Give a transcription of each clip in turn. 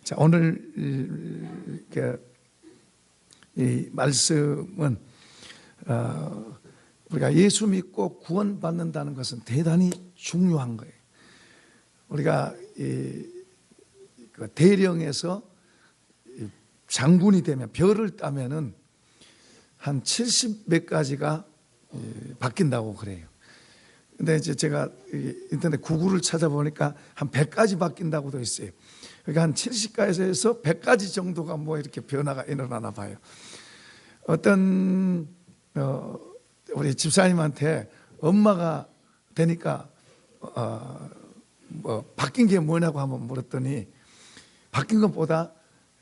자, 오늘 이 말씀은 우리가 예수 믿고 구원받는다는 것은 대단히 중요한 거예요. 우리가 그 대령에서 장군이 되면 별을 따면은 한 70 몇 가지가 바뀐다고 그래요. 근데 이제 제가 인터넷 구글을 찾아보니까 한 100가지 바뀐다고도 있어요. 그러니까 한 70가지에서 100가지 정도가 뭐 이렇게 변화가 일어나나 봐요. 어떤 우리 집사님한테 엄마가 되니까 뭐 바뀐 게 뭐냐고 한번 물었더니 바뀐 것보다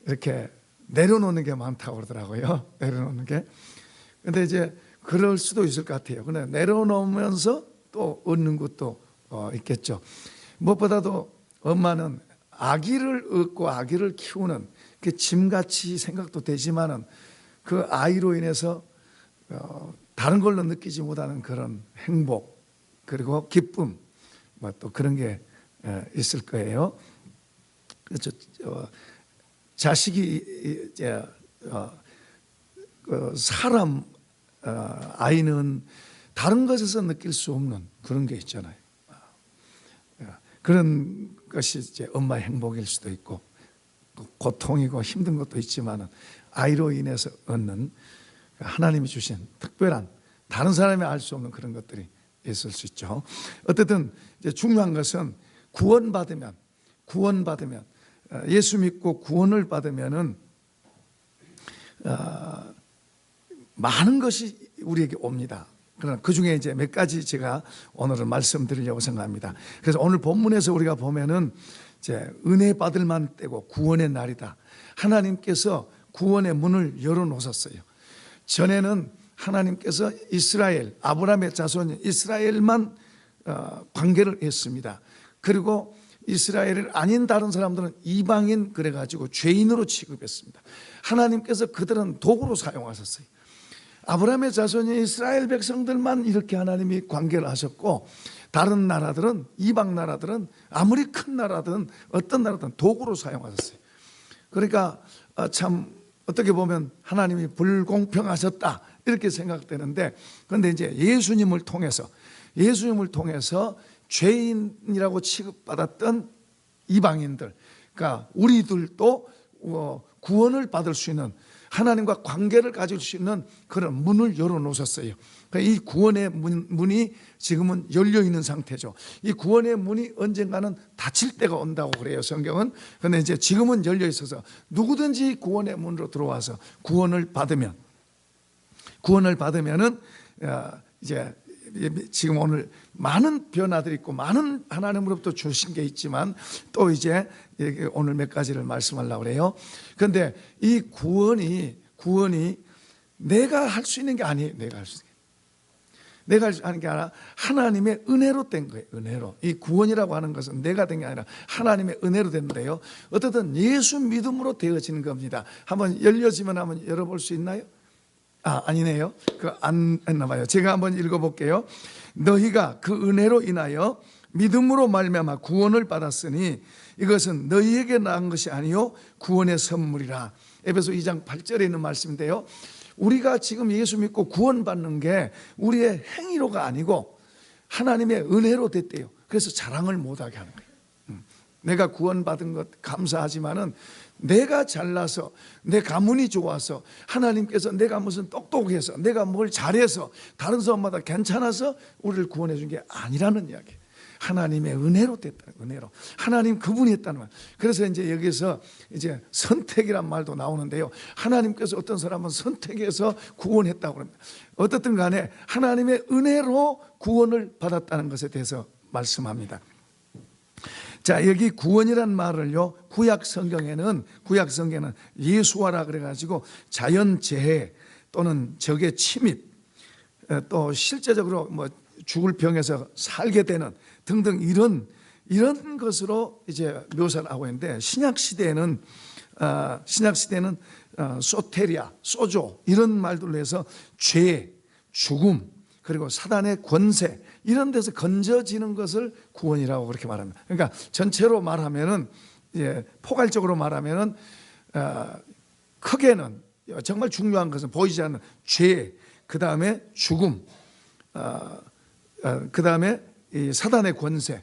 이렇게 내려놓는 게 많다고 그러더라고요. 내려놓는 게. 근데 이제 그럴 수도 있을 것 같아요. 근데 내려놓으면서 또 얻는 것도 있겠죠. 무엇보다도 엄마는 아기를 얻고 아기를 키우는 그 짐같이 생각도 되지만은 그 아이로 인해서 다른 걸로 느끼지 못하는 그런 행복 그리고 기쁨 뭐 또 그런 게 있을 거예요. 그렇죠. 자식이 이제 사람 아이는 다른 것에서 느낄 수 없는 그런 게 있잖아요. 그런 것이 이제 엄마의 행복일 수도 있고 고통이고 힘든 것도 있지만은 아이로 인해서 얻는 하나님이 주신 특별한 다른 사람이 알 수 없는 그런 것들이 있을 수 있죠. 어쨌든 이제 중요한 것은 구원받으면 예수 믿고 구원을 받으면은 많은 것이 우리에게 옵니다. 그러나 그 중에 이제 몇 가지 제가 오늘은 말씀드리려고 생각합니다. 그래서 오늘 본문에서 우리가 보면은 이제 은혜 받을 만 때고 구원의 날이다. 하나님께서 구원의 문을 열어놓으셨어요. 전에는 하나님께서 이스라엘, 아브라함의 자손 이스라엘만 관계를 했습니다. 그리고 이스라엘을 아닌 다른 사람들은 이방인 그래가지고 죄인으로 취급했습니다. 하나님께서 그들은 도구로 사용하셨어요. 아브라함의 자손이 이스라엘 백성들만 이렇게 하나님이 관계를 하셨고 다른 나라들은 이방 나라들은 아무리 큰 나라든 어떤 나라든 도구로 사용하셨어요. 그러니까 참 어떻게 보면 하나님이 불공평하셨다 이렇게 생각되는데 그런데 이제 예수님을 통해서 죄인이라고 취급받았던 이방인들 그러니까 우리들도 구원을 받을 수 있는 하나님과 관계를 가질 수 있는 그런 문을 열어놓으셨어요. 그러니까 이 구원의 문이 지금은 열려있는 상태죠. 이 구원의 문이 언젠가는 닫힐 때가 온다고 그래요, 성경은. 그런데 이제 지금은 열려있어서 누구든지 구원의 문으로 들어와서 구원을 받으면은 이제 지금 오늘 많은 변화들이 있고 많은 하나님으로부터 주신 게 있지만 또 이제 오늘 몇 가지를 말씀하려고 그래요. 그런데 이 구원이 내가 할 수 있는 게 아니에요. 내가 하는 게 아니라 하나님의 은혜로 된 거예요. 은혜로. 이 구원이라고 하는 것은 내가 된 게 아니라 하나님의 은혜로 됐는데요. 어쨌든 예수 믿음으로 되어지는 겁니다. 한번 열려지면 한번 열어볼 수 있나요? 아니네요. 안 했나 봐요. 제가 한번 읽어볼게요. 너희가 그 은혜로 인하여 믿음으로 말미암아 구원을 받았으니 이것은 너희에게 나은 것이 아니요 구원의 선물이라. 에베소 2장 8절에 있는 말씀인데요. 우리가 지금 예수 믿고 구원받는 게 우리의 행위로가 아니고 하나님의 은혜로 됐대요. 그래서 자랑을 못하게 하는 거예요. 내가 구원받은 것 감사하지만은 내가 잘나서 내 가문이 좋아서 하나님께서 내가 무슨 똑똑해서 내가 뭘 잘해서 다른 사람마다 괜찮아서 우리를 구원해 준 게 아니라는 이야기. 하나님의 은혜로 됐다는 은혜로 하나님 그분이 했다는 말. 그래서 이제 여기서 이제 선택이란 말도 나오는데요. 하나님께서 어떤 사람은 선택해서 구원했다고 합니다. 어떻든 간에 하나님의 은혜로 구원을 받았다는 것에 대해서 말씀합니다. 자, 여기 구원이란 말을요, 구약 성경에는 예수화라 그래가지고 자연재해 또는 적의 침입, 또 실제적으로 뭐 죽을 병에서 살게 되는 등등 이런 것으로 이제 묘사를 하고 있는데 신약 시대에는 소테리아, 소조 이런 말들로 해서 죄, 죽음 그리고 사단의 권세 이런 데서 건져지는 것을 구원이라고 그렇게 말합니다. 그러니까 전체로 말하면은 포괄적으로 말하면은 크게는 정말 중요한 것은 보이지 않는 죄, 그 다음에 죽음, 그 다음에 이 사단의 권세.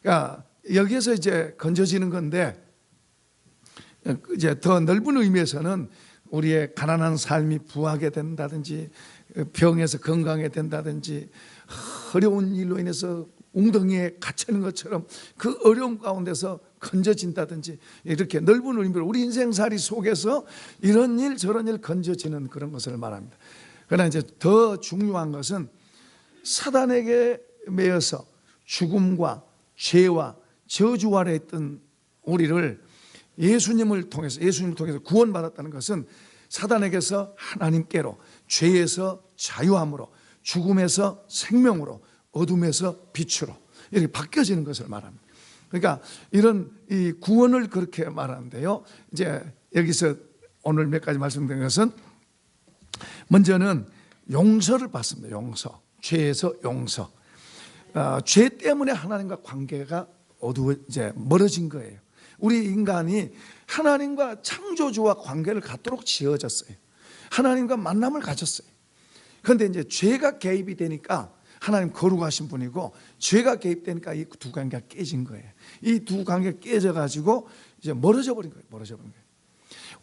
그러니까 여기에서 이제 건져지는 건데, 이제 더 넓은 의미에서는 우리의 가난한 삶이 부하게 된다든지, 병에서 건강하게 된다든지, 어려운 일로 인해서 웅덩이에 갇히는 것처럼 그 어려움 가운데서 건져진다든지, 이렇게 넓은 의미로 우리 인생살이 속에서 이런 일 저런 일 건져지는 그런 것을 말합니다. 그러나 이제 더 중요한 것은 사단에게 매여서 죽음과 죄와 저주 아래 있던 우리를 예수님을 통해서 구원받았다는 것은 사단에게서 하나님께로, 죄에서 자유함으로, 죽음에서 생명으로, 어둠에서 빛으로 이렇게 바뀌어지는 것을 말합니다. 그러니까 이런 이 구원을 그렇게 말하는데요. 이제 여기서 오늘 몇 가지 말씀드린 것은, 먼저는 용서를 받습니다. 용서, 죄에서 용서. 죄 때문에 하나님과 관계가 이제 멀어진 거예요. 우리 인간이 하나님과 창조주와 관계를 갖도록 지어졌어요. 하나님과 만남을 가졌어요. 그런데 이제 죄가 개입이 되니까, 하나님 거룩하신 분이고 죄가 개입되니까 이 두 관계가 깨진 거예요. 이 두 관계가 깨져가지고 이제 멀어져 버린 거예요.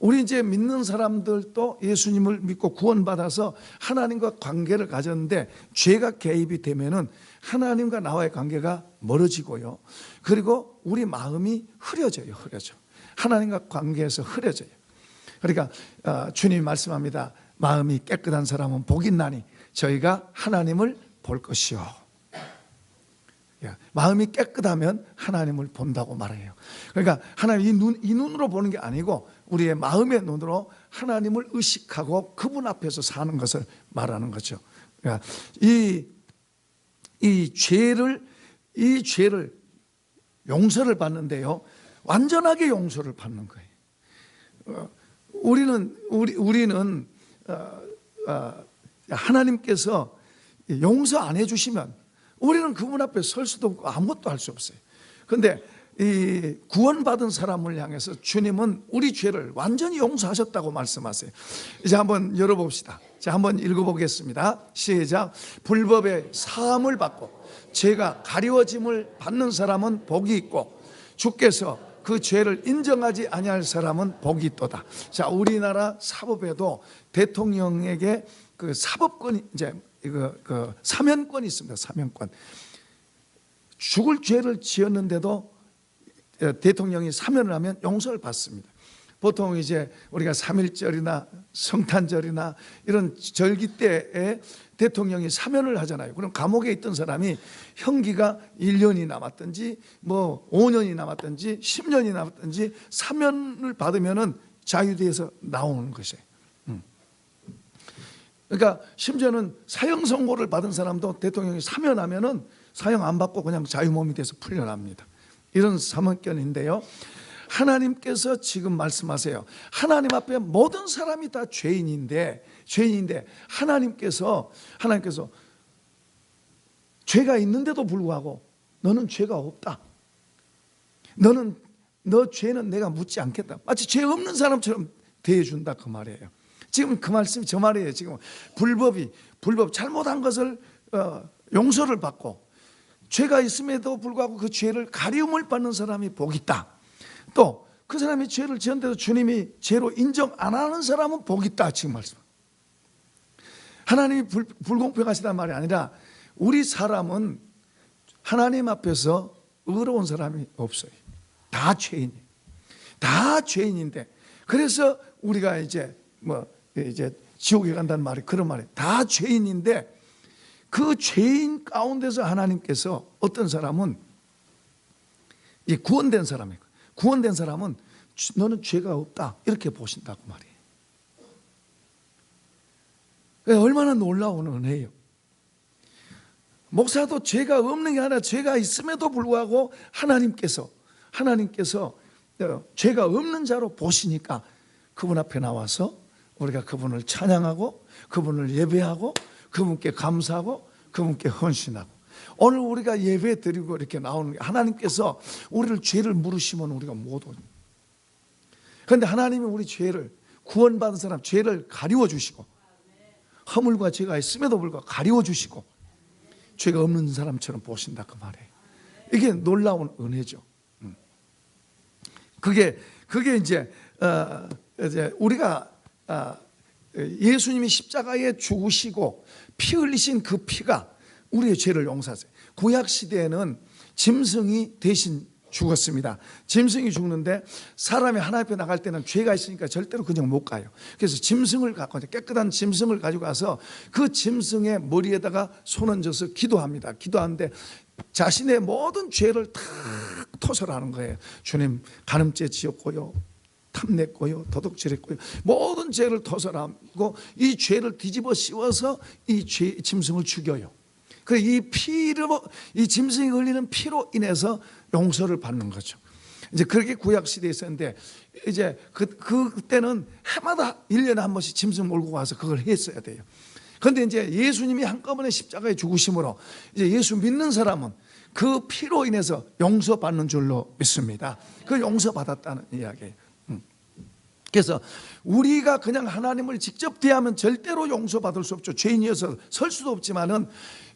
우리 이제 믿는 사람들도 예수님을 믿고 구원받아서 하나님과 관계를 가졌는데, 죄가 개입이 되면은 하나님과 나와의 관계가 멀어지고요. 그리고 우리 마음이 흐려져요. 하나님과 관계에서 흐려져요. 그러니까 주님이 말씀합니다. 마음이 깨끗한 사람은 복이 있나니 저희가 하나님을 볼 것이요. 마음이 깨끗하면 하나님을 본다고 말해요. 그러니까 하나님 이 눈으로 보는 게 아니고 우리의 마음의 눈으로 하나님을 의식하고 그분 앞에서 사는 것을 말하는 거죠. 그러니까 이 죄를 용서를 받는데요, 완전하게 용서를 받는 거예요. 우리는 하나님께서 용서 안 해주시면 우리는 그분 앞에 설 수도 없고 아무것도 할 수 없어요. 그런데 이 구원받은 사람을 향해서 주님은 우리 죄를 완전히 용서하셨다고 말씀하세요. 이제 한번 열어봅시다. 자, 한번 읽어보겠습니다. 시작. 불법의 사함을 받고 죄가 가리워짐을 받는 사람은 복이 있고 주께서 그 죄를 인정하지 아니할 사람은 복이 있도다. 자, 우리나라 사법에도 대통령에게 그 사법권이 이제 그 사면권이 있습니다. 사면권. 죽을 죄를 지었는데도 대통령이 사면을 하면 용서를 받습니다. 보통 이제 우리가 3.1절이나 성탄절이나 이런 절기 때에 대통령이 사면을 하잖아요. 그럼 감옥에 있던 사람이 형기가 1년이 남았든지 뭐 5년이 남았든지 10년이 남았든지 사면을 받으면은 자유돼서 나오는 것이에요. 그러니까 심지어는 사형 선고를 받은 사람도 대통령이 사면하면은 사형 안 받고 그냥 자유몸이 돼서 풀려납니다. 이런 사면권인데요. 하나님께서 지금 말씀하세요. 하나님 앞에 모든 사람이 다 죄인인데 하나님께서 죄가 있는데도 불구하고 너는 죄가 없다. 너 죄는 내가 묻지 않겠다. 마치 죄 없는 사람처럼 대해준다 그 말이에요. 지금 그 말씀이 저 말이에요. 지금 불법 잘못한 것을 용서를 받고 죄가 있음에도 불구하고 그 죄를 가리움을 받는 사람이 복이 있다. 또 그 사람이 죄를 지었는데도 주님이 죄로 인정 안 하는 사람은 복이 있다. 지금 말씀. 하나님이 불공평하시단 말이 아니라 우리 사람은 하나님 앞에서 의로운 사람이 없어요. 다 죄인이에요. 다 죄인인데 그래서 우리가 이제 지옥에 간다는 말이 그런 말이에요. 다 죄인인데 그 죄인 가운데서 하나님께서 어떤 사람은 구원된 사람이에요. 구원된 사람은 너는 죄가 없다 이렇게 보신다고 말이에요. 얼마나 놀라운 은혜예요. 목사도 죄가 없는 게 아니라 죄가 있음에도 불구하고 하나님께서 죄가 없는 자로 보시니까 그분 앞에 나와서 우리가 그분을 찬양하고 그분을 예배하고 그분께 감사하고 그분께 헌신하고 오늘 우리가 예배 드리고 이렇게 나오는 게 하나님께서 우리를 죄를 물으시면 우리가 못 오니. 그런데 하나님이 우리 죄를 구원받은 사람 죄를 가리워 주시고 허물과 죄가 있음에도 불구하고 가리워 주시고 죄가 없는 사람처럼 보신다 그 말이에요. 이게 놀라운 은혜죠. 그게 이제 우리가 예수님이 십자가에 죽으시고 피 흘리신 그 피가 우리의 죄를 용서하세요. 구약 시대에는 짐승이 대신 죽었습니다. 짐승이 죽는데 사람이 하나님 앞에 나갈 때는 죄가 있으니까 절대로 그냥 못 가요. 그래서 짐승을 갖고 깨끗한 짐승을 가지고 가서 그 짐승의 머리에다가 손 얹어서 기도합니다. 기도하는데 자신의 모든 죄를 다 토설하는 거예요. 주님, 간음죄 지었고요, 탐냈고요, 도둑질했고요, 모든 죄를 토설하고 이 죄를 뒤집어 씌워서 이 짐승을 죽여요. 그래서 이 피로, 이 짐승이 흘리는 피로 인해서 용서를 받는 거죠. 이제 그렇게 구약 시대에 있었는데 이제 그때는 해마다 1년에 한 번씩 짐승 몰고 가서 그걸 했어야 돼요. 그런데 이제 예수님이 한꺼번에 십자가에 죽으심으로 이제 예수 믿는 사람은 그 피로 인해서 용서받는 줄로 믿습니다. 그걸 용서받았다는 이야기예요. 그래서 우리가 그냥 하나님을 직접 대하면 절대로 용서받을 수 없죠. 죄인이어서 설 수도 없지만은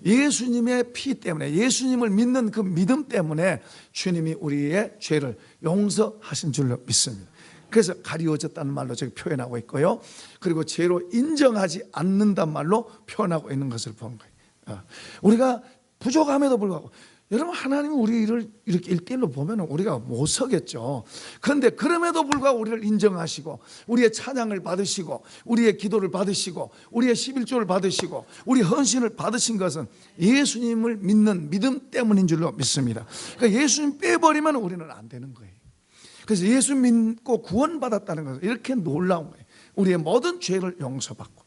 예수님의 피 때문에, 예수님을 믿는 그 믿음 때문에 주님이 우리의 죄를 용서하신 줄로 믿습니다. 그래서 가리워졌다는 말로 저기 표현하고 있고요. 그리고 죄로 인정하지 않는다는 말로 표현하고 있는 것을 본 거예요. 우리가 부족함에도 불구하고, 여러분, 하나님이 우리를 이렇게 1대1로 보면 우리가 못 서겠죠. 그런데 그럼에도 불구하고 우리를 인정하시고 우리의 찬양을 받으시고 우리의 기도를 받으시고 우리의 11조를 받으시고 우리 헌신을 받으신 것은 예수님을 믿는 믿음 때문인 줄로 믿습니다. 그러니까 예수님 빼버리면 우리는 안 되는 거예요. 그래서 예수 믿고 구원받았다는 것은 이렇게 놀라운 거예요. 우리의 모든 죄를 용서받고,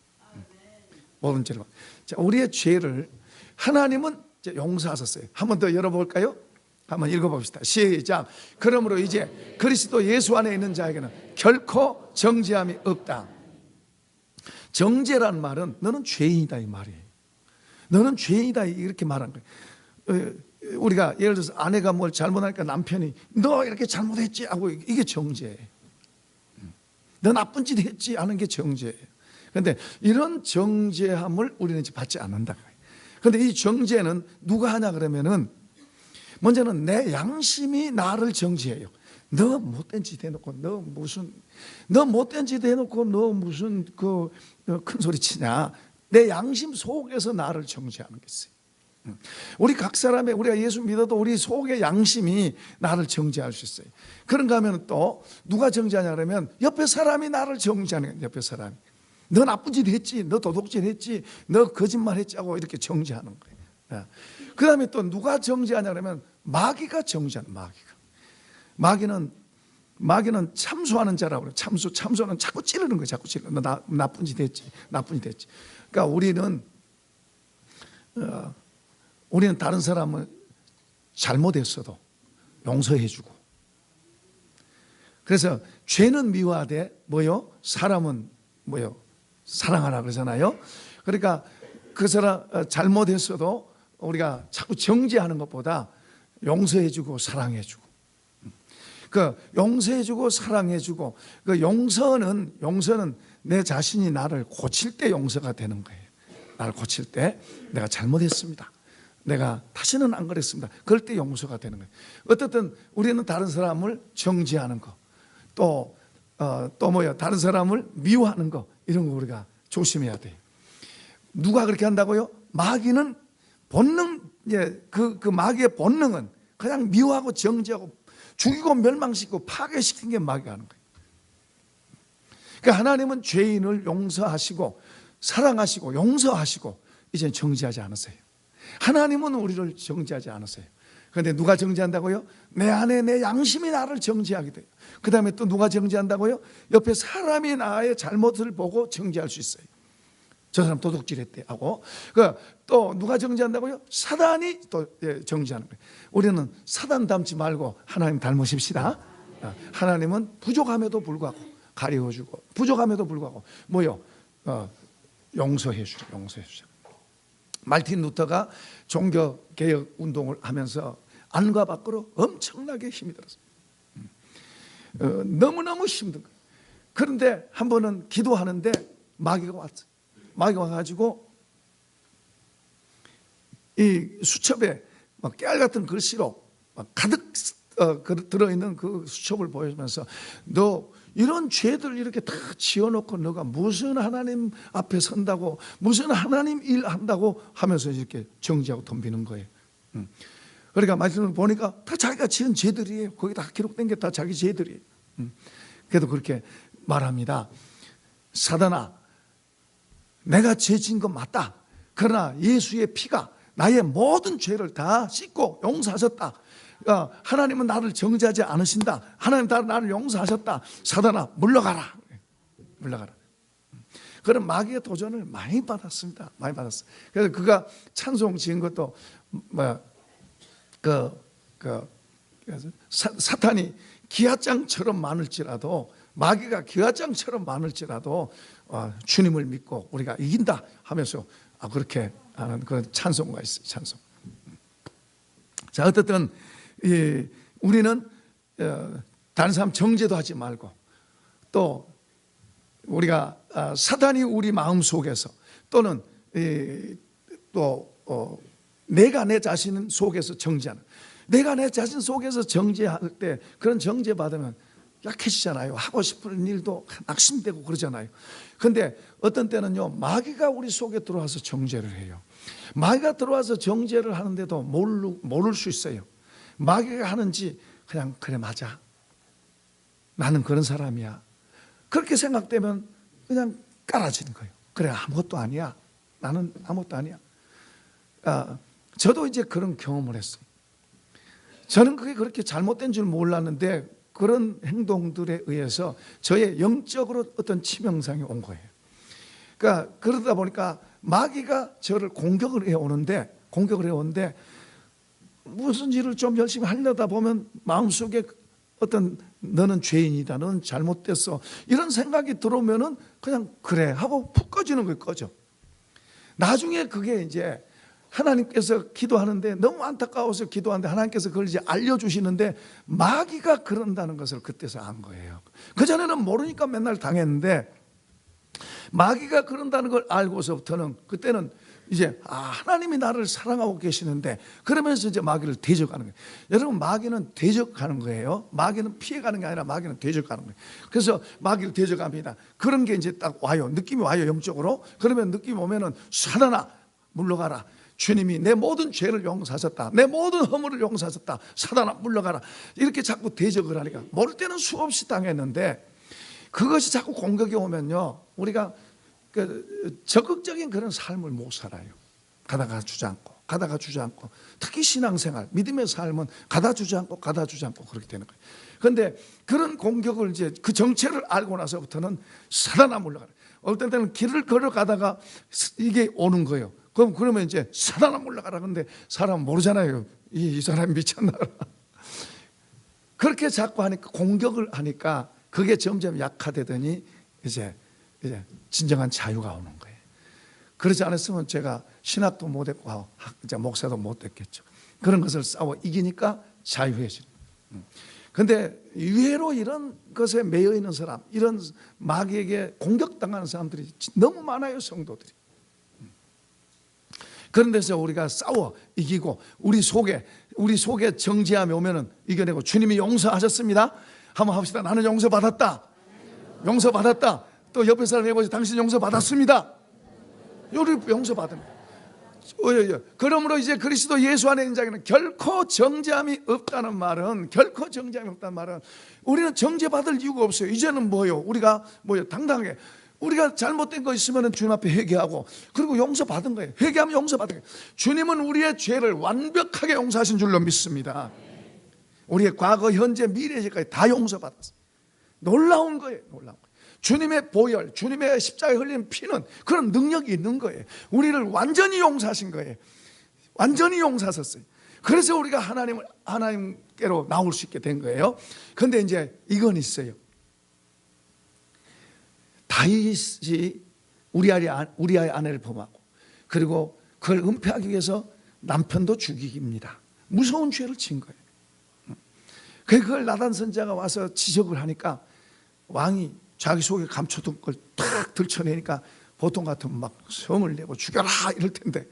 모든 죄를 받고. 자, 우리의 죄를 하나님은 용서하셨어요. 한 번 더 열어볼까요? 한번 읽어봅시다. 시작. 그러므로 이제 그리스도 예수 안에 있는 자에게는 결코 정죄함이 없다. 정죄란 말은 너는 죄인이다 이 말이에요. 너는 죄인이다 이렇게 말한 거예요. 우리가 예를 들어서 아내가 뭘 잘못하니까 남편이 너 이렇게 잘못했지 하고, 이게 정죄예요. 너 나쁜 짓 했지 하는 게 정죄예요. 그런데 이런 정죄함을 우리는 이제 받지 않는다. 그런데 이 정죄는 누가 하냐 그러면은 먼저는 내 양심이 나를 정죄해요. 너 못된 짓 해놓고 너 못된 짓 해놓고 너 무슨 큰 소리 치냐. 내 양심 속에서 나를 정죄하는 게 있어요. 우리 각 사람의, 우리가 예수 믿어도 우리 속의 양심이 나를 정죄할 수 있어요. 그런가 하면 또 누가 정죄하냐 그러면 옆에 사람이 나를 정죄하는 거예요. 옆에 사람이 너 나쁜 짓 했지, 너 도둑질 했지, 너 거짓말 했지 하고 이렇게 정죄하는 거예요. 그 다음에 또 누가 정죄하냐 그러면 마귀가 정죄하는, 마귀는 참소하는 자라고 그래요. 참소는 자꾸 찌르는 거예요. 자꾸 찌르는, 너 나쁜 짓 했지, 나쁜 짓 했지. 그러니까 우리는 다른 사람을 잘못했어도 용서해주고, 그래서 죄는 미워하되 뭐요? 사람은 뭐요? 사랑하라 그러잖아요. 그러니까 그 사람 잘못했어도 우리가 자꾸 정죄하는 것보다 용서해주고 사랑해주고, 그 용서해주고 사랑해주고, 그 용서는 내 자신이 나를 고칠 때 용서가 되는 거예요. 나를 고칠 때 내가 잘못했습니다, 내가 다시는 안 그랬습니다, 그럴 때 용서가 되는 거예요. 어떻든 우리는 다른 사람을 정죄하는 거, 또 뭐요? 다른 사람을 미워하는 거, 이런 거 우리가 조심해야 돼요. 누가 그렇게 한다고요? 마귀는 본능, 그 마귀의 본능은 그냥 미워하고 정죄하고 죽이고 멸망시키고 파괴시키는 게 마귀가 하는 거예요. 그러니까 하나님은 죄인을 용서하시고 사랑하시고 용서하시고 이제는 정죄하지 않으세요. 하나님은 우리를 정죄하지 않으세요. 그런데 누가 정죄한다고요? 내 안에 내 양심이 나를 정죄하게 돼요. 그 다음에 또 누가 정죄한다고요? 옆에 사람이 나의 잘못을 보고 정죄할 수 있어요. 저 사람 도둑질했대 하고. 또 누가 정죄한다고요? 사단이 또 정죄하는 거예요. 우리는 사단 닮지 말고 하나님 닮으십시다. 하나님은 부족함에도 불구하고 가리워주고, 부족함에도 불구하고 뭐요? 용서해주죠. 말틴 루터가 종교개혁 운동을 하면서 안과 밖으로 엄청나게 힘이 들었어요. 너무너무 힘든 거예요. 그런데 한 번은 기도하는데 마귀가 왔어요. 마귀가 와가지고 이 수첩에 막 깨알 같은 글씨로 막 가득 들어있는 그 수첩을 보여주면서 너 이런 죄들 이렇게 다 지어놓고 너가 무슨 하나님 앞에 선다고 무슨 하나님 일 한다고 하면서 이렇게 정지하고 덤비는 거예요. 그러니까 말씀을 보니까 다 자기가 지은 죄들이에요. 거기 다 기록된 게 다 자기 죄들이에요. 그래도 그렇게 말합니다. 사단아, 내가 죄 지은 건 맞다. 그러나 예수의 피가 나의 모든 죄를 다 씻고 용서하셨다. 하나님은 나를 정죄하지 않으신다. 하나님 나를 용서하셨다. 사단아, 물러가라. 물러가라. 그런 마귀의 도전을 많이 받았습니다. 많이 받았어요. 그래서 그가 찬송 지은 것도 사탄이 기아장처럼 많을지라도, 마귀가 기아장처럼 많을지라도 주님을 믿고 우리가 이긴다 하면서 그렇게 하는 그런 찬송가 있어요. 찬송. 자, 어쨌든 우리는 다른 사람 정죄도 하지 말고, 또 우리가 사단이 우리 마음 속에서 또는 또 내가 내 자신 속에서 정죄하는, 내가 내 자신 속에서 정죄할 때 그런 정죄 받으면 약해지잖아요. 하고 싶은 일도 낙심되고 그러잖아요. 그런데 어떤 때는요, 마귀가 우리 속에 들어와서 정죄를 해요. 마귀가 들어와서 정죄를 하는데도 모를 수 있어요. 마귀가 하는지 그냥 그래, 맞아, 나는 그런 사람이야, 그렇게 생각되면 그냥 깔아지는 거예요. 그래, 아무것도 아니야, 나는 아무것도 아니야. 저도 이제 그런 경험을 했어요. 저는 그게 그렇게 잘못된 줄 몰랐는데 그런 행동들에 의해서 저의 영적으로 어떤 치명상이 온 거예요. 그러니까 그러다 보니까 마귀가 저를 공격을 해오는데 무슨 일을 좀 열심히 하려다 보면 마음속에 어떤 너는 죄인이다, 너는 잘못됐어, 이런 생각이 들어오면은 그냥 그래 하고 푹 꺼지는 거예요. 꺼져. 나중에 그게 이제 하나님께서 기도하는데 너무 안타까워서 기도하는데 하나님께서 그걸 이제 알려주시는데 마귀가 그런다는 것을 그때서 안 거예요. 그전에는 모르니까 맨날 당했는데 마귀가 그런다는 걸 알고서부터는 그때는 이제 하나님이 나를 사랑하고 계시는데, 그러면서 이제 마귀를 대적하는 거예요. 여러분, 마귀는 대적하는 거예요. 마귀는 피해가는 게 아니라 마귀는 대적하는 거예요. 그래서 마귀를 대적합니다. 그런 게 이제 딱 와요. 느낌이 와요, 영적으로. 그러면 느낌이 오면은 사단아, 물러가라. 주님이 내 모든 죄를 용서하셨다. 내 모든 허물을 용서하셨다. 사단아, 물러가라. 이렇게 자꾸 대적을 하니까 모를 때는 수없이 당했는데, 그것이 자꾸 공격이 오면요, 우리가 적극적인 그런 삶을 못 살아요. 가다가 주저앉고, 특히 신앙생활, 믿음의 삶은 가다 주저앉고 그렇게 되는 거예요. 그런데 그런 공격을 이제 그 정체를 알고 나서부터는 사단아, 물러가라. 어떤 때는 길을 걸어가다가 이게 오는 거예요. 그러면 이제 사단아, 물러가라. 근데 사람은 모르잖아요. 이 사람이 미쳤나. 그렇게 자꾸 하니까, 공격을 하니까 그게 점점 약화되더니 이제 진정한 자유가 오는 거예요. 그러지 않았으면 제가 신학도 못했고 목사도 못했겠죠. 그런 것을 싸워 이기니까 자유해지는 거예요. 그런데 의외로 이런 것에 매여 있는 사람, 이런 마귀에게 공격당하는 사람들이 너무 많아요, 성도들이. 그런 데서 우리가 싸워 이기고 우리 속에 정죄함이 오면은 이겨내고, 주님이 용서하셨습니다. 한번 합시다. 나는 용서받았다. 용서받았다. 또 옆에 사람 해보세요. 당신 용서받았습니다. 우리 용서받은. 그러므로 이제 그리스도 예수 안에 있는 자에게는 결코 정죄함이 없다는 말은, 우리는 정죄받을 이유가 없어요. 이제는 우리가 당당하게 우리가 잘못된 거 있으면 주님 앞에 회개하고, 그리고 용서받은 거예요. 회개하면 용서받은 거예요. 주님은 우리의 죄를 완벽하게 용서하신 줄로 믿습니다. 우리의 과거, 현재, 미래까지 다 용서받았어요. 놀라운 거예요. 주님의 보혈, 주님의 십자가에 흘린 피는 그런 능력이 있는 거예요. 우리를 완전히 용서하신 거예요. 완전히 용서하셨어요. 그래서 우리가 하나님께로 나올 수 있게 된 거예요. 그런데 이제 이건 있어요. 다윗이 우리아의 아내를 범하고, 그리고 그걸 은폐하기 위해서 남편도 죽이기입니다. 무서운 죄를 진 거예요. 그걸 나단 선지자가 와서 지적을 하니까 왕이 자기 속에 감춰둔 걸 탁 들춰내니까 보통 같으면 막 성을 내고 죽여라 이럴 텐데,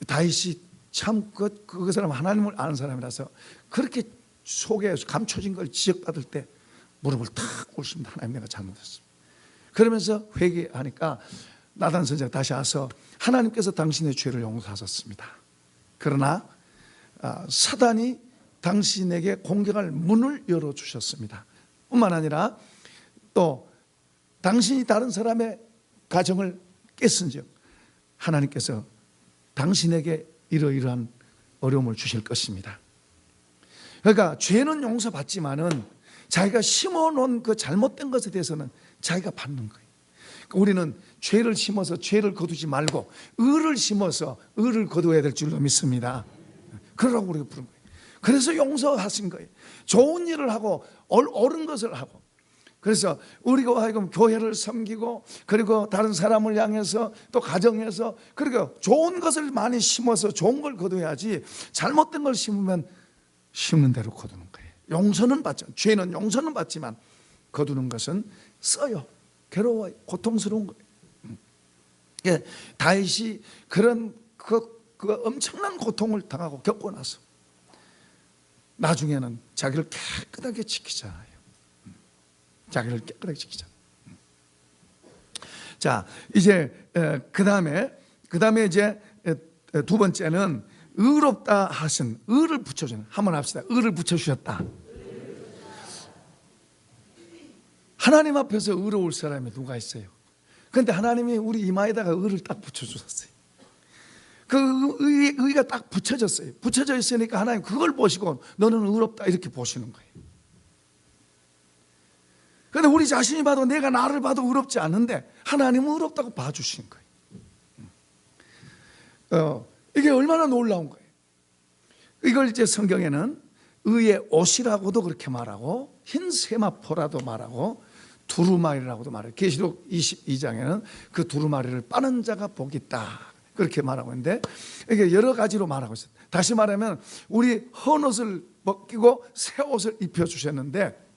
다윗이 참 그 사람 하나님을 아는 사람이라서 그렇게 속에 감춰진 걸 지적받을 때 무릎을 탁 꿇습니다. 하나님, 내가 잘못했습니다. 그러면서 회개하니까 나단 선지자가 다시 와서 하나님께서 당신의 죄를 용서하셨습니다. 그러나 사단이 당신에게 공격할 문을 열어주셨습니다. 뿐만 아니라 또 당신이 다른 사람의 가정을 깼은즉 하나님께서 당신에게 이러이러한 어려움을 주실 것입니다. 그러니까 죄는 용서받지만은 자기가 심어놓은 그 잘못된 것에 대해서는 자기가 받는 거예요. 그러니까 우리는 죄를 심어서 죄를 거두지 말고 의를 심어서 의를 거두어야 될 줄로 믿습니다. 그러라고 우리가 부른 거예요. 그래서 용서하신 거예요. 좋은 일을 하고 옳은 것을 하고, 그래서 우리가 하여금 교회를 섬기고 그리고 다른 사람을 향해서 또 가정에서 그리고 좋은 것을 많이 심어서 좋은 걸 거둬야지, 잘못된 걸 심으면 심는 대로 거두는 거예요. 용서는 받죠. 죄는 용서는 받지만 거두는 것은 써요. 괴로워요. 고통스러운 거예요. 예, 다윗이 그런 그 엄청난 고통을 당하고 겪고 나서 나중에는 자기를 깨끗하게 지키잖아요. 자기를 깨끗하게 지키잖아요. 자, 이제 그 다음에 이제 두 번째는 의롭다 하신, 의를 붙여주는, 한번 합시다. 의를 붙여주셨다. 하나님 앞에서 의로울 사람이 누가 있어요? 그런데 하나님이 우리 이마에다가 의를 딱 붙여주셨어요. 그 의가 딱 붙여졌어요. 붙여져 있으니까 하나님 그걸 보시고 너는 의롭다 이렇게 보시는 거예요. 그런데 우리 자신이 봐도, 내가 나를 봐도 의롭지 않은데 하나님은 의롭다고 봐주신 거예요. 이게 얼마나 놀라운 거예요. 이걸 이제 성경에는 의의 옷이라고도 그렇게 말하고 흰 세마포라도 말하고 두루마리라고도 말해요. 계시록 22장에는 그 두루마리를 빠는 자가 복이 있다 그렇게 말하고 있는데, 이게 여러 가지로 말하고 있어요. 다시 말하면 우리 헌 옷을 벗기고 새 옷을 입혀주셨는데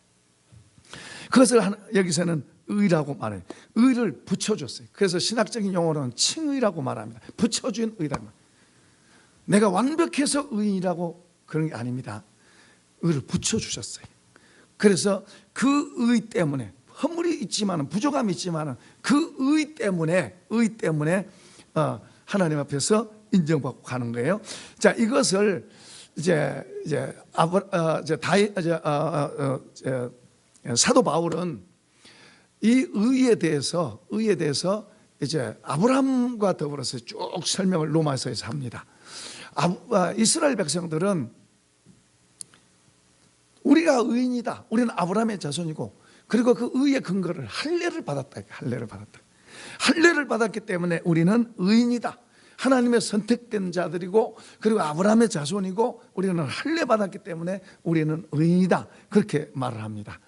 그것을 여기서는 의라고 말해요. 의를 붙여줬어요. 그래서 신학적인 용어로는 칭의라고 말합니다. 붙여준 의라고. 내가 완벽해서 의인이라고 그런 게 아닙니다. 의를 붙여주셨어요. 그래서 그 의 때문에 허물이 있지만, 부족함이 있지만 그 의 때문에 하나님 앞에서 인정받고 가는 거예요. 자, 이것을 사도 바울은 이 의에 대해서 이제 아브라함과 더불어서 쭉 설명을 로마서에서 합니다. 이스라엘 백성들은 우리가 의인이다, 우리는 아브라함의 자손이고, 그리고 그 의의 근거를 할례를 받았다. 할례를 받았기 때문에 우리는 의인이다. 하나님의 선택된 자들이고 그리고 아브라함의 자손이고 우리는 할례 받았기 때문에 우리는 의인이다. 그렇게 말을 합니다.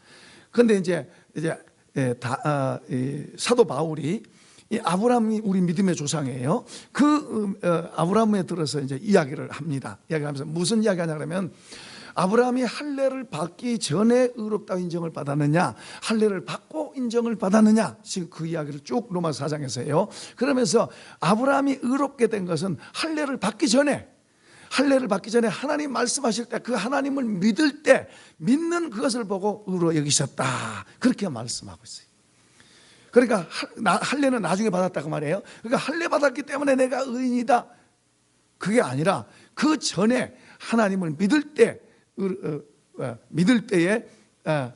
그런데 이제 사도 바울이 이 아브라함이 우리 믿음의 조상이에요. 그 아브라함에 들어서 이제 이야기를 합니다. 이야기하면서 무슨 이야기하냐 그러면, 아브라함이 할례를 받기 전에 의롭다고 인정을 받았느냐, 할례를 받고 인정을 받았느냐, 지금 그 이야기를 쭉 로마서 4장에서 해요. 그러면서 아브라함이 의롭게 된 것은 할례를 받기 전에 하나님 말씀하실 때 그 하나님을 믿을 때 믿는 그것을 보고 의로 여기셨다, 그렇게 말씀하고 있어요. 그러니까 할례는 나중에 받았다고 말이에요. 그러니까 할례 받았기 때문에 내가 의인이다, 그게 아니라 그 전에 하나님을 믿을 때에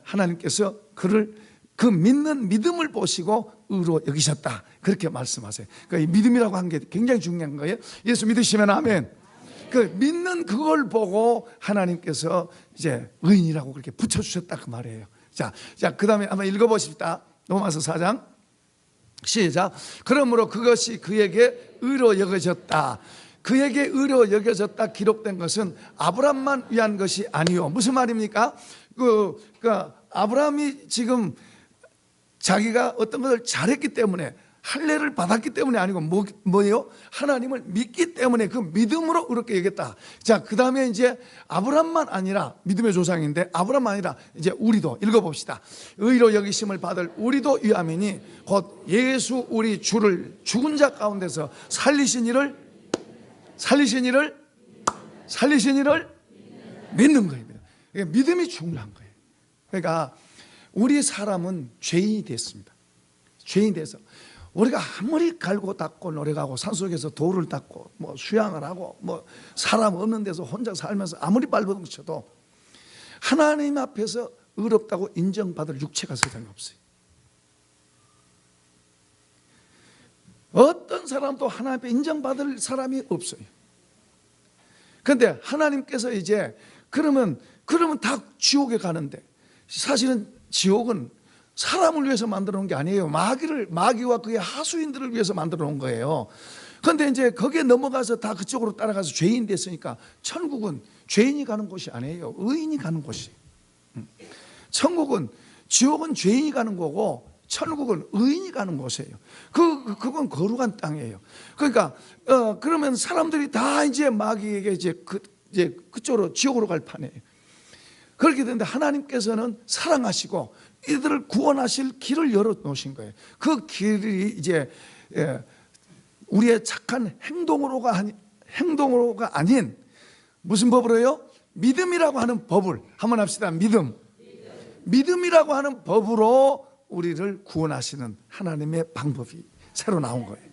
하나님께서 그를 그 믿는 믿음을 보시고 의로 여기셨다, 그렇게 말씀하세요. 그러니까 이 믿음이라고 한 게 굉장히 중요한 거예요. 예수 믿으시면 아멘. 그 믿는 그걸 보고 하나님께서 이제 의인이라고 그렇게 붙여주셨다, 그 말이에요. 자, 그 다음에 한번 읽어보십시다. 로마서 4장 시작. 그러므로 그것이 그에게 의로 여겨졌다. 그에게 의로 여겨졌다 기록된 것은 아브라함만 위한 것이 아니요. 무슨 말입니까? 아브라함이 지금 자기가 어떤 것을 잘했기 때문에 할례를 받았기 때문에 아니고 뭐예요? 하나님을 믿기 때문에 그 믿음으로 의롭게 여겼다. 자, 그 다음에 이제 아브람만 아니라 믿음의 조상인데 아브람만 아니라 이제 우리도 읽어봅시다. 의로 여기심을 받을 우리도 유하미니 곧 예수 우리 주를 죽은 자 가운데서 살리신 이를 믿는 거예요. 믿음이 중요한 거예요. 그러니까 우리 사람은 죄인이 됐습니다. 죄인이 돼서 우리가 아무리 갈고 닦고 노력하고 산속에서 돌을 닦고 뭐 수양을 하고 뭐 사람 없는 데서 혼자 살면서 아무리 발버둥 쳐도 하나님 앞에서 의롭다고 인정받을 육체가 세상에 없어요. 어떤 사람도 하나님 앞에 인정받을 사람이 없어요. 그런데 하나님께서 이제 그러면 다 지옥에 가는데 사실은 지옥은 사람을 위해서 만들어 놓은 게 아니에요. 마귀와 그의 하수인들을 위해서 만들어 놓은 거예요. 그런데 이제 거기에 넘어가서 다 그쪽으로 따라가서 죄인 됐으니까 천국은 죄인이 가는 곳이 아니에요. 의인이 가는 곳이에요. 지옥은 죄인이 가는 거고 천국은 의인이 가는 곳이에요. 그건 거룩한 땅이에요. 그러니까 그러면 사람들이 다 이제 마귀에게 이제 그쪽으로 지옥으로 갈 판이에요. 그렇게 되는데 하나님께서는 사랑하시고 이들을 구원하실 길을 열어 놓으신 거예요. 그 길이 이제 우리의 착한 행동으로가 아닌 무슨 법으로요? 믿음이라고 하는 법을 한번 합시다. 믿음이라고 하는 법으로 우리를 구원하시는 하나님의 방법이 새로 나온 거예요.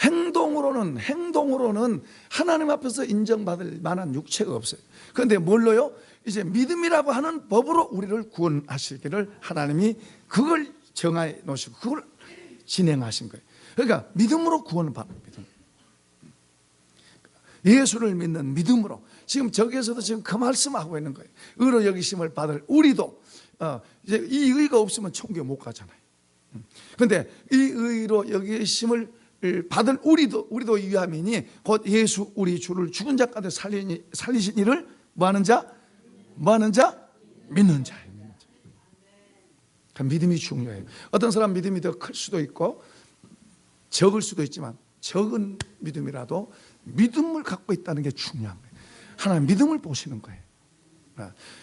행동으로는 하나님 앞에서 인정받을 만한 육체가 없어요. 그런데 뭘로요? 이제 믿음이라고 하는 법으로 우리를 구원하시기를 하나님이 그걸 정해 놓으시고 그걸 진행하신 거예요. 그러니까 믿음으로 구원을 받는 믿음. 예수를 믿는 믿음으로 지금 저기에서도 지금 그 말씀하고 있는 거예요. 의로 여기심을 받을 우리도 이제 이 의가 없으면 천국에 못 가잖아요. 그런데 이 의로 여기심을 받을 우리도 유하미니 곧 예수 우리 주를 죽은 자 가운데 살리신 이를 뭐하는 자? 믿는 자예요. 그 믿음이 중요해요. 어떤 사람 믿음이 더 클 수도 있고 적을 수도 있지만 적은 믿음이라도 믿음을 갖고 있다는 게 중요한 거예요. 하나님 믿음을 보시는 거예요.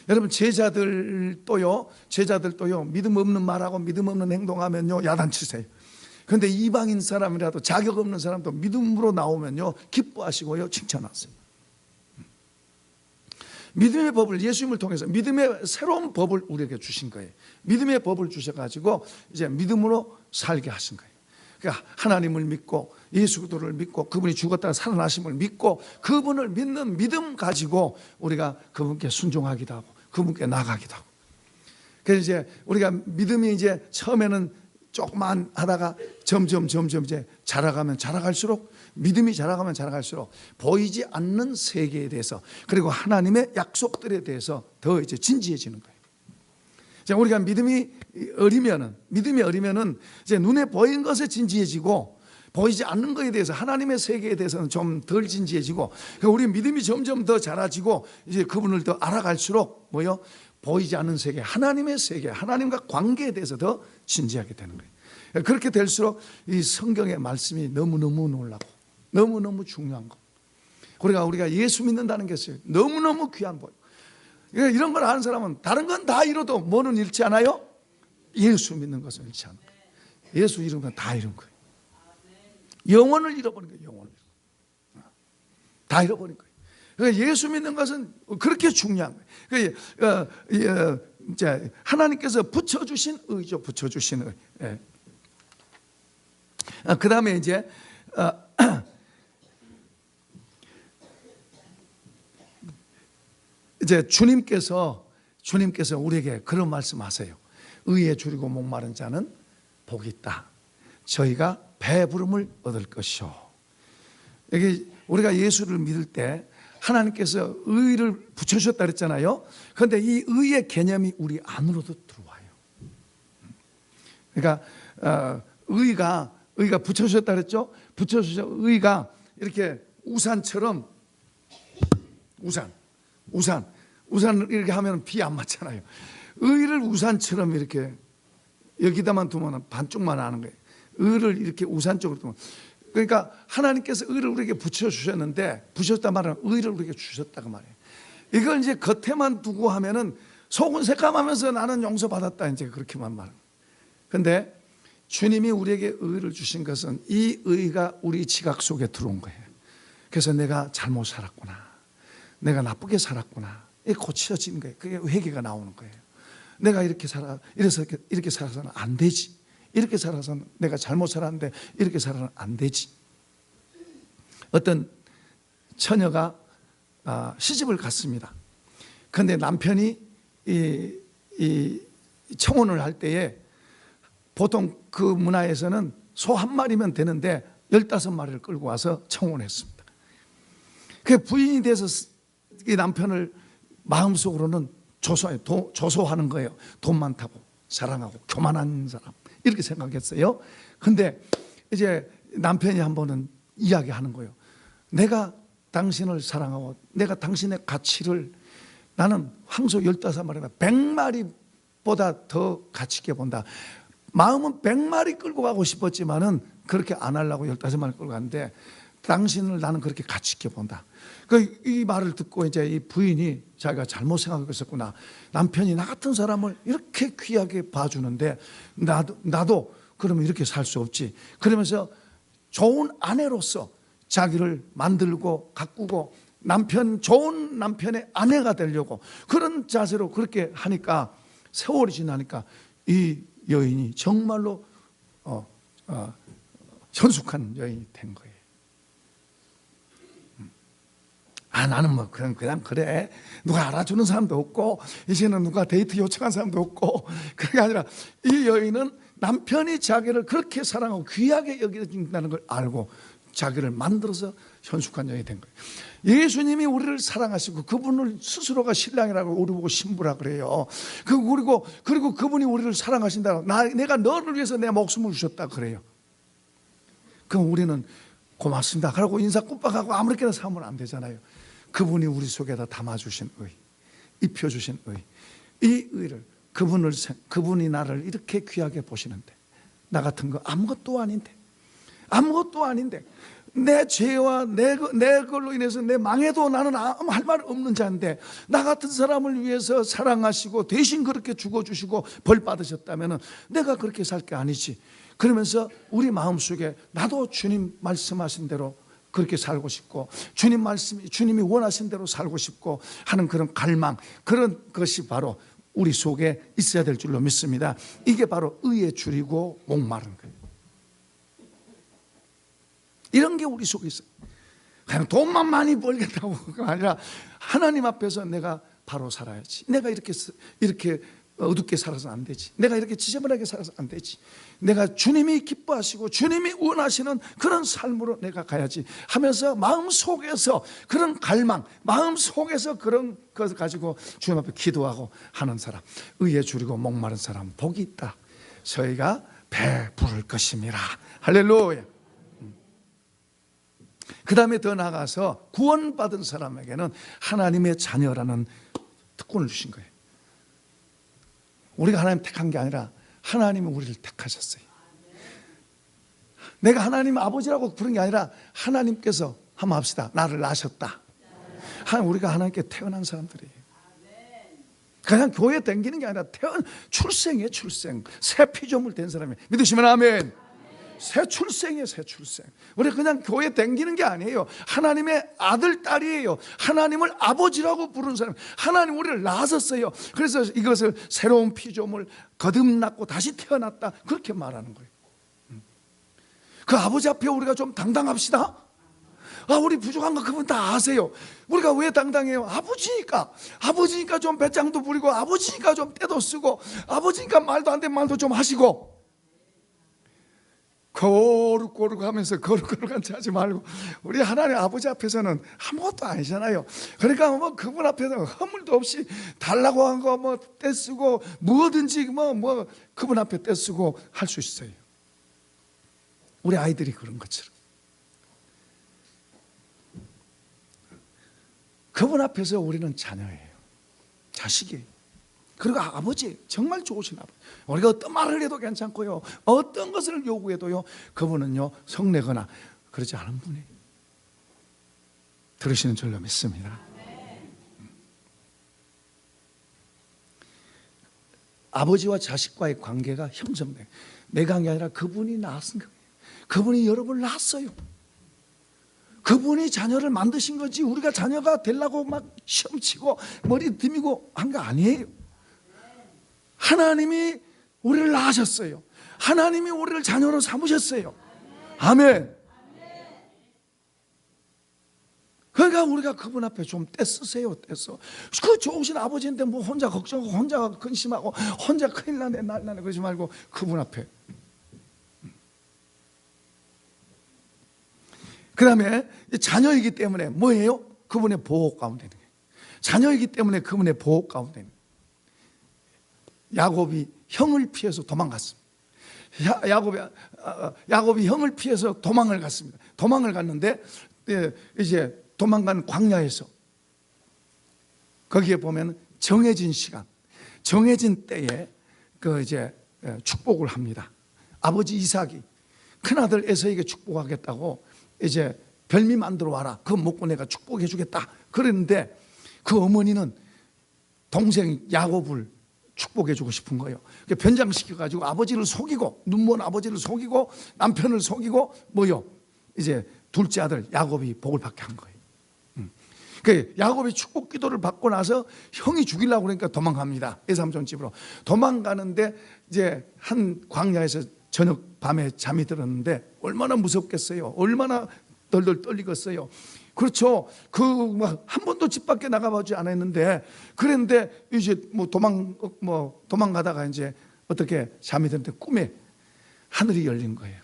여러분 제자들도요 믿음 없는 말하고 믿음 없는 행동하면요 야단치세요. 그런데 이방인 사람이라도 자격 없는 사람도 믿음으로 나오면요 기뻐하시고요 칭찬하세요. 믿음의 법을 예수님을 통해서 믿음의 새로운 법을 우리에게 주신 거예요. 믿음의 법을 주셔가지고 이제 믿음으로 살게 하신 거예요. 그러니까 하나님을 믿고 예수 그리스도를 믿고 그분이 죽었다가 살아나심을 믿고 그분을 믿는 믿음 가지고 우리가 그분께 순종하기도 하고 그분께 나가기도 하고. 그래서 이제 우리가 믿음이 이제 처음에는 조금만 하다가 점점 이제 자라갈수록 믿음이 자라갈수록 보이지 않는 세계에 대해서 그리고 하나님의 약속들에 대해서 더 이제 진지해지는 거예요. 자, 우리가 믿음이 어리면은 이제 눈에 보이는 것에 진지해지고 보이지 않는 것에 대해서 하나님의 세계에 대해서는 좀 덜 진지해지고 우리 믿음이 점점 더 자라지고 이제 그분을 더 알아갈수록 뭐요? 보이지 않는 세계, 하나님의 세계, 하나님과 관계에 대해서 더 진지하게 되는 거예요. 그렇게 될수록 이 성경의 말씀이 너무너무 놀라고 너무너무 중요한 거. 우리가 예수 믿는다는 게 있어요. 너무너무 귀한 거예요. 이런 걸 아는 사람은 다른 건 다 잃어도 뭐는 잃지 않아요? 예수 믿는 것은 잃지 않는 거예요. 예수 잃은 건 다 잃은 거예요. 영혼을 잃어버린 거예요. 영혼을 다 잃어버린 거예요. 그러니까 예수 믿는 것은 그렇게 중요한 거예요. 그러니까 하나님께서 붙여주신 의죠. 붙여주신 의. 그 다음에 이제 주님께서 우리에게 그런 말씀하세요. 의에 줄이고 목마른 자는 복이 있다. 저희가 배부름을 얻을 것이요. 여기 우리가 예수를 믿을 때 하나님께서 의를 붙여주셨다 그랬잖아요. 그런데 이 의의 개념이 우리 안으로도 들어와요. 그러니까 의가 붙여주셨다 그랬죠. 붙여주셔 의가 이렇게 우산처럼 우산을 이렇게 하면 비 안 맞잖아요. 의를 우산처럼 이렇게 여기다만 두면 반쪽만 하는 거예요. 의를 이렇게 우산 쪽으로 두면. 그러니까 하나님께서 의를 우리에게 붙여주셨는데, 붙였단 말은 의를 우리에게 주셨다고 말이에요. 이걸 이제 겉에만 두고 하면은 속은 새까마면서 나는 용서받았다, 이제 그렇게만 말해요. 근데 주님이 우리에게 의를 주신 것은 이 의가 우리 지각 속에 들어온 거예요. 그래서 내가 잘못 살았구나, 내가 나쁘게 살았구나, 이게 고쳐진 거예요. 그게 회개가 나오는 거예요. 내가 이렇게 이렇게 살아서는 안 되지. 이렇게 살아서는 내가 잘못 살았는데 이렇게 살아서는 안 되지. 어떤 처녀가 시집을 갔습니다. 그런데 남편이 이 청혼을 할 때에 보통 그 문화에서는 소 한 마리면 되는데 15마리를 끌고 와서 청혼했습니다. 그 부인이 돼서 이 남편을 마음속으로는 조소하는 거예요. 돈 많다고, 사랑하고, 교만한 사람, 이렇게 생각했어요. 근데 이제 남편이 한 번은 이야기하는 거예요. 내가 당신을 사랑하고 내가 당신의 가치를, 나는 황소 15마리나 100마리보다 더 가치 있게 본다. 마음은 100마리 끌고 가고 싶었지만은 그렇게 안 하려고 15마리 끌고 갔는데, 당신을 나는 그렇게 가치 있게 본다. 이 말을 듣고 이제 이 부인이 자기가 잘못 생각하고 있었구나. 남편이 나 같은 사람을 이렇게 귀하게 봐주는데 나도 그러면 이렇게 살 수 없지. 그러면서 좋은 아내로서 자기를 만들고 가꾸고 좋은 남편의 아내가 되려고 그런 자세로 그렇게 하니까, 세월이 지나니까 이 여인이 정말로 현숙한 여인이 된 거예요. 나는 뭐 그냥 그래, 누가 알아주는 사람도 없고 이제는 누가 데이트 요청한 사람도 없고, 그게 아니라 이 여인은 남편이 자기를 그렇게 사랑하고 귀하게 여겨준다는 걸 알고 자기를 만들어서 현숙한 여인이 된 거예요. 예수님이 우리를 사랑하시고 그분을 스스로가 신랑이라고 우리 보고 신부라 그래요. 그리고 그분이 우리를 사랑하신다. 내가 너를 위해서 내 목숨을 주셨다 그래요. 그럼 우리는 고맙습니다 그러고 인사 꿀빡하고 아무렇게나 사면 안 되잖아요. 그분이 우리 속에다 담아주신 의, 입혀주신 의, 이 의를 그분이 나를 이렇게 귀하게 보시는데, 나 같은 거 아무것도 아닌데 내 죄와 내 걸로 인해서 내 망해도 나는 아무 할 말 없는 자인데, 나 같은 사람을 위해서 사랑하시고 대신 그렇게 죽어주시고 벌 받으셨다면 내가 그렇게 살 게 아니지. 그러면서 우리 마음속에 나도 주님 말씀하신 대로 그렇게 살고 싶고, 주님이 원하신 대로 살고 싶고 하는 그런 갈망, 그런 것이 바로 우리 속에 있어야 될 줄로 믿습니다. 이게 바로 의에 줄이고 목마른 거예요. 이런 게 우리 속에 있어요. 그냥 돈만 많이 벌겠다고가 아니라 하나님 앞에서 내가 바로 살아야지. 내가 이렇게 어둡게 살아서 안 되지. 내가 이렇게 지저분하게 살아서 안 되지. 내가 주님이 기뻐하시고 주님이 원하시는 그런 삶으로 내가 가야지 하면서 마음속에서 그런 갈망, 마음속에서 그런 것을 가지고 주님 앞에 기도하고 하는 사람, 의에 줄이고 목마른 사람 복이 있다. 저희가 배부를 것임이라. 할렐루야. 그 다음에 더 나아가서 구원받은 사람에게는 하나님의 자녀라는 특권을 주신 거예요. 우리가 하나님 택한 게 아니라 하나님이 우리를 택하셨어요. 내가 하나님 아버지라고 부른 게 아니라 하나님께서 한번 합시다. 나를 낳으셨다. 우리가 하나님께 태어난 사람들이에요. 그냥 교회 댕기는 게 아니라 출생이에요. 출생. 새 피조물 된 사람이에요. 믿으시면 아멘. 새 출생이에요. 새 출생. 우리 그냥 교회 댕기는 게 아니에요. 하나님의 아들, 딸이에요. 하나님을 아버지라고 부르는 사람. 하나님 우리를 낳았어요. 그래서 이것을 새로운 피조물, 거듭났고 다시 태어났다, 그렇게 말하는 거예요. 그 아버지 앞에 우리가 좀 당당합시다. 우리 부족한 거 그분 다 아세요. 우리가 왜 당당해요? 아버지니까 좀 배짱도 부리고, 아버지니까 좀 때도 쓰고, 아버지니까 말도 안 되는 말도 좀 하시고, 거룩거룩 하면서 거룩거룩한 체 하지 말고, 우리 하나님 아버지 앞에서는 아무것도 아니잖아요. 그러니까 뭐 그분 앞에서 허물도 없이 달라고 한 거 뭐 떼쓰고 뭐든지 뭐 그분 앞에 떼쓰고 할 수 있어요. 우리 아이들이 그런 것처럼 그분 앞에서 우리는 자녀예요. 자식이에요. 그리고 아버지 정말 좋으신 아버지. 우리가 어떤 말을 해도 괜찮고요, 어떤 것을 요구해도요, 그분은요 성내거나 그러지 않은 분이에요. 들으시는 줄로 믿습니다. 아버지와 자식과의 관계가 형성돼요. 내가 한 게 아니라 그분이 낳았은 거예요. 그분이 여러분을 낳았어요. 그분이 자녀를 만드신 거지, 우리가 자녀가 되려고 막 시험치고 머리 들이고 한 거 아니에요. 하나님이 우리를 낳으셨어요. 하나님이 우리를 자녀로 삼으셨어요. 아멘. 그러니까 우리가 그분 앞에 좀 떼쓰세요. 떼써. 그 좋으신 아버지인데 뭐 혼자 걱정하고 혼자 근심하고 혼자 큰일 나네 날나네 그러지 말고 그분 앞에. 그 다음에 자녀이기 때문에 뭐예요? 그분의 보호 가운데 있는 거예요. 자녀이기 때문에 그분의 보호 가운데 있는 거예요. 야곱이 형을 피해서 도망갔습니다. 야곱이 형을 피해서 도망을 갔습니다. 도망을 갔는데 이제 도망간 광야에서 거기에 보면 정해진 시간, 정해진 때에 그 이제 축복을 합니다. 아버지 이삭이 큰아들 에서에게 축복하겠다고 이제 별미 만들어 와라. 그거 먹고 내가 축복해 주겠다. 그랬는데 그 어머니는 동생 야곱을 축복해 주고 싶은 거예요. 변장시켜 가지고 아버지를 속이고, 눈먼 아버지를 속이고, 남편을 속이고, 뭐요? 이제 둘째 아들 야곱이 복을 받게 한 거예요. 그 야곱이 축복 기도를 받고 나서 형이 죽이려고 그러니까 도망갑니다. 외삼촌 집으로 도망가는데 이제 한 광야에서 저녁 밤에 잠이 들었는데 얼마나 무섭겠어요. 얼마나 덜덜 떨리겠어요. 그렇죠. 그 막 한 번도 집 밖에 나가보지 않았는데, 그랬는데 이제 도망가다가 이제 어떻게 잠이 드는데 꿈에 하늘이 열린 거예요.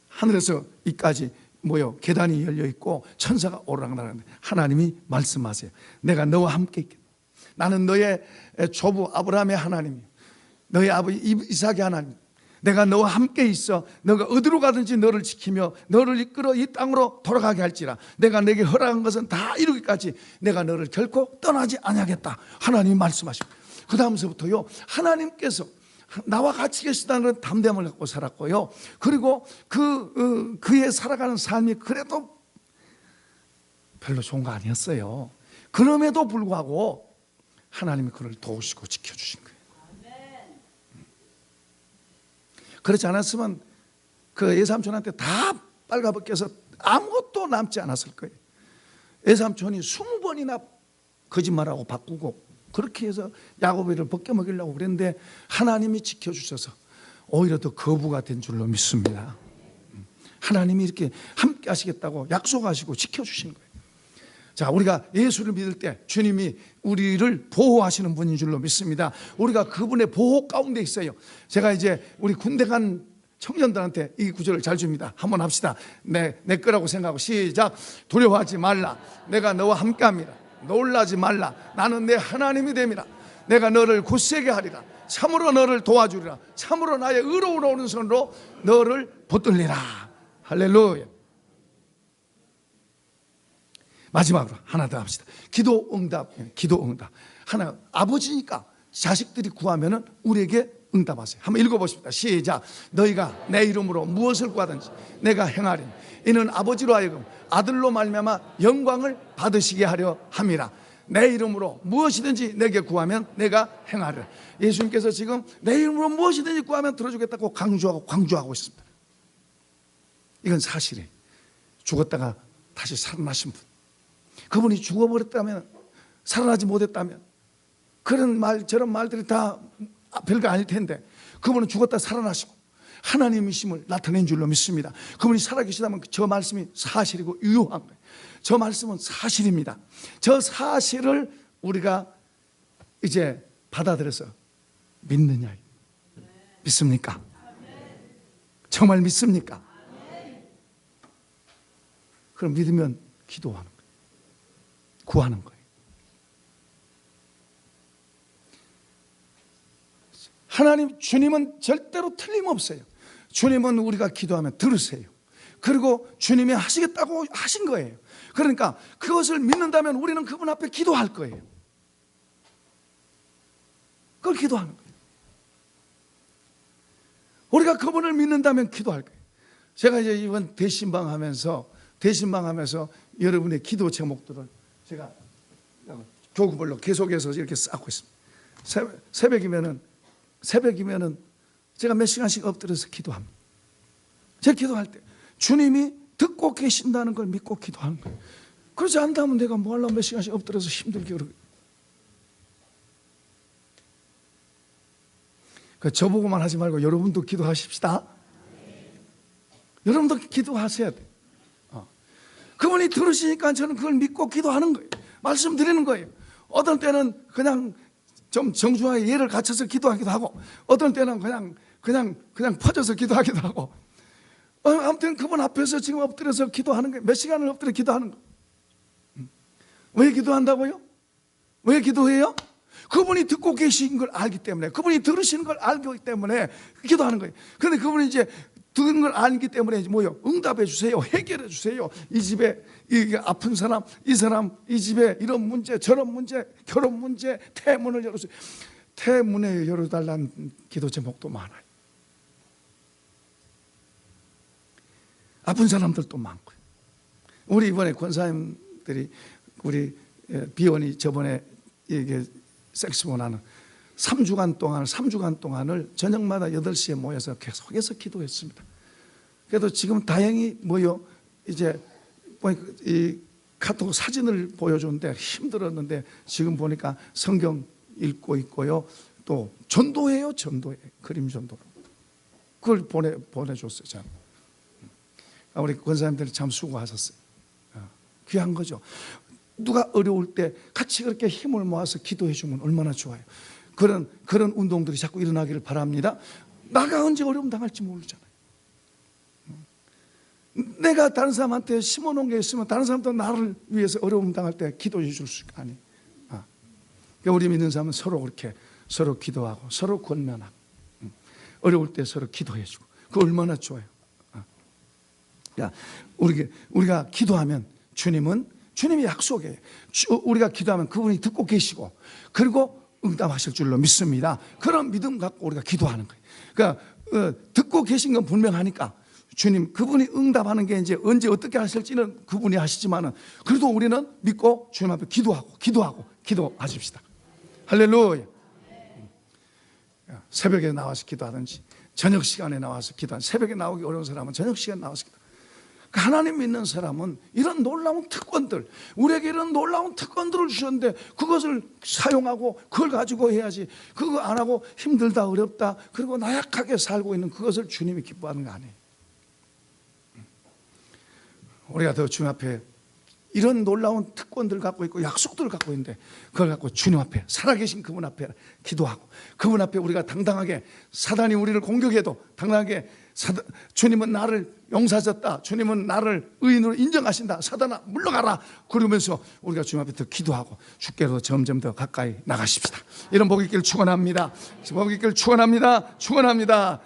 하늘에서 이까지 뭐요? 계단이 열려 있고 천사가 오르락내리락. 하나님이 말씀하세요. 내가 너와 함께 있겠다. 나는 너의 조부 아브라함의 하나님이요, 너의 아버지 이삭의 하나님. 내가 너와 함께 있어. 너가 어디로 가든지 너를 지키며 너를 이끌어 이 땅으로 돌아가게 할지라. 내가 내게 허락한 것은 다 이루기까지 내가 너를 결코 떠나지 아니하겠다. 하나님이 말씀하십니다. 그 다음서부터요, 하나님께서 나와 같이 계시다는 담대함을 갖고 살았고요, 그리고 그의 살아가는 삶이 그래도 별로 좋은 거 아니었어요. 그럼에도 불구하고 하나님이 그를 도우시고 지켜주신 거예요. 그렇지 않았으면 그 외삼촌한테 다 빨가벗겨서 아무것도 남지 않았을 거예요. 외삼촌이 20번이나 거짓말하고 바꾸고 그렇게 해서 야곱이를 벗겨먹이려고 그랬는데 하나님이 지켜주셔서 오히려 더 거부가 된 줄로 믿습니다. 하나님이 이렇게 함께 하시겠다고 약속하시고 지켜주시는 거예요. 자, 우리가 예수를 믿을 때 주님이 우리를 보호하시는 분인 줄로 믿습니다. 우리가 그분의 보호 가운데 있어요. 제가 이제 우리 군대 간 청년들한테 이 구절을 잘 줍니다. 한번 합시다. 내 거라고 생각하고 시작. 두려워하지 말라. 내가 너와 함께합니다. 놀라지 말라. 나는 내 하나님이 됨이라. 내가 너를 굳세게 하리라. 참으로 너를 도와주리라. 참으로 나의 의로운 오른손으로 너를 붙들리라. 할렐루야. 마지막으로 하나 더 합시다. 기도 응답. 하나, 아버지니까 자식들이 구하면은 우리에게 응답하세요. 한번 읽어보십시다. 시작. 너희가 내 이름으로 무엇을 구하든지 내가 행하리니 이는 아버지로 하여금 아들로 말미암아 영광을 받으시게 하려 함이라. 내 이름으로 무엇이든지 내게 구하면 내가 행하리라. 예수님께서 지금 내 이름으로 무엇이든지 구하면 들어주겠다고 강조하고 있습니다. 이건 사실이에요. 죽었다가 다시 살아나신 분. 그분이 죽어버렸다면, 살아나지 못했다면 그런 말 저런 말들이 다 별거 아닐 텐데 그분은 죽었다 살아나시고 하나님이심을 나타낸 줄로 믿습니다. 그분이 살아계시다면 저 말씀이 사실이고 유효한 거예요. 저 말씀은 사실입니다. 저 사실을 우리가 이제 받아들여서 믿느냐. 믿습니까? 정말 믿습니까? 그럼 믿으면 기도하는 거예요. 구하는 거예요. 하나님, 주님은 절대로 틀림없어요. 주님은 우리가 기도하면 들으세요. 그리고 주님이 하시겠다고 하신 거예요. 그러니까 그것을 믿는다면 우리는 그분 앞에 기도할 거예요. 그걸 기도하는 거예요. 우리가 그분을 믿는다면 기도할 거예요. 제가 이제 이번 대신방 하면서 여러분의 기도 제목들을 제가 교구별로 계속해서 이렇게 쌓고 있습니다. 새벽이면은 제가 몇 시간씩 엎드려서 기도합니다. 제가 기도할 때 주님이 듣고 계신다는 걸 믿고 기도하는 거예요. 그렇지 않다면 내가 뭐 하려고 몇 시간씩 엎드려서 힘들게 그러고. 저보고만 하지 말고 여러분도 기도하십시다. 여러분도 기도하셔야 돼. 그분이 들으시니까 저는 그걸 믿고 기도하는 거예요. 말씀드리는 거예요. 어떤 때는 그냥 좀 정중하게 예를 갖춰서 기도하기도 하고, 어떤 때는 그냥 퍼져서 기도하기도 하고, 아무튼 그분 앞에서 지금 엎드려서 기도하는 거예요. 몇 시간을 엎드려 기도하는 거예요. 왜 기도한다고요? 왜 기도해요? 그분이 듣고 계신 걸 알기 때문에, 그분이 들으시는 걸 알기 때문에 기도하는 거예요. 그런데 그분이 이제 듣는 걸 알기 때문에 뭐요? 응답해 주세요. 해결해 주세요. 이 집에 이 아픈 사람, 이 사람, 이 집에 이런 문제, 저런 문제, 결혼 문제, 태문을 열어주세요. 태문에 열어달라는 기도 제목도 많아요. 아픈 사람들도 많고요. 우리 이번에 권사님들이 우리 비원이 저번에 이게 섹스본 하는 3주간 동안을 저녁마다 8시에 모여서 계속해서 기도했습니다. 그래도 지금 다행히 이제 이 카톡 사진을 보여주는데 힘들었는데 지금 보니까 성경 읽고 있고요. 또 전도해요. 그림 전도. 그걸 보내줬어요. 저는. 우리 권사님들이 참 수고하셨어요. 귀한 거죠. 누가 어려울 때 같이 그렇게 힘을 모아서 기도해 주면 얼마나 좋아요. 그런 운동들이 자꾸 일어나기를 바랍니다. 나가 언제 어려움 당할지 모르잖아요. 내가 다른 사람한테 심어놓은 게 있으면 다른 사람도 나를 위해서 어려움 당할 때 기도해 줄 수 아니. 그러니까 우리 믿는 사람은 서로 기도하고 서로 권면하고 어려울 때 서로 기도해 주고 그거 얼마나 좋아요. 우리가 기도하면 주님이 약속해요. 우리가 기도하면 그분이 듣고 계시고 그리고 응답하실 줄로 믿습니다. 그런 믿음 갖고 우리가 기도하는 거예요. 그러니까 듣고 계신 건 분명하니까 주님 그분이 응답하는 게 이제 언제 어떻게 하실지는 그분이 하시지만은 그래도 우리는 믿고 주님 앞에 기도하십시다. 할렐루야. 새벽에 나와서 기도하든지 저녁 시간에 나와서 기도하든지 새벽에 나오기 어려운 사람은 저녁 시간에 나와서 기도. 하나님 믿는 사람은 이런 놀라운 특권들, 우리에게 이런 놀라운 특권들을 주셨는데 그것을 사용하고 그걸 가지고 해야지. 그거 안 하고 힘들다 어렵다 그리고 나약하게 살고 있는 그것을 주님이 기뻐하는 거 아니에요. 우리가 더 주님 앞에 이런 놀라운 특권들을 갖고 있고 약속들을 갖고 있는데 그걸 갖고 주님 앞에 살아계신 그분 앞에 기도하고 그분 앞에 우리가 당당하게 사단이 우리를 공격해도 당당하게 주님은 나를 용서하셨다. 주님은 나를 의인으로 인정하신다. 사단아 물러가라. 그러면서 우리가 주님 앞에 더 기도하고 주께로 점점 더 가까이 나가십시다. 이런 복 있기를 축원합니다. 복 있기를 축원합니다.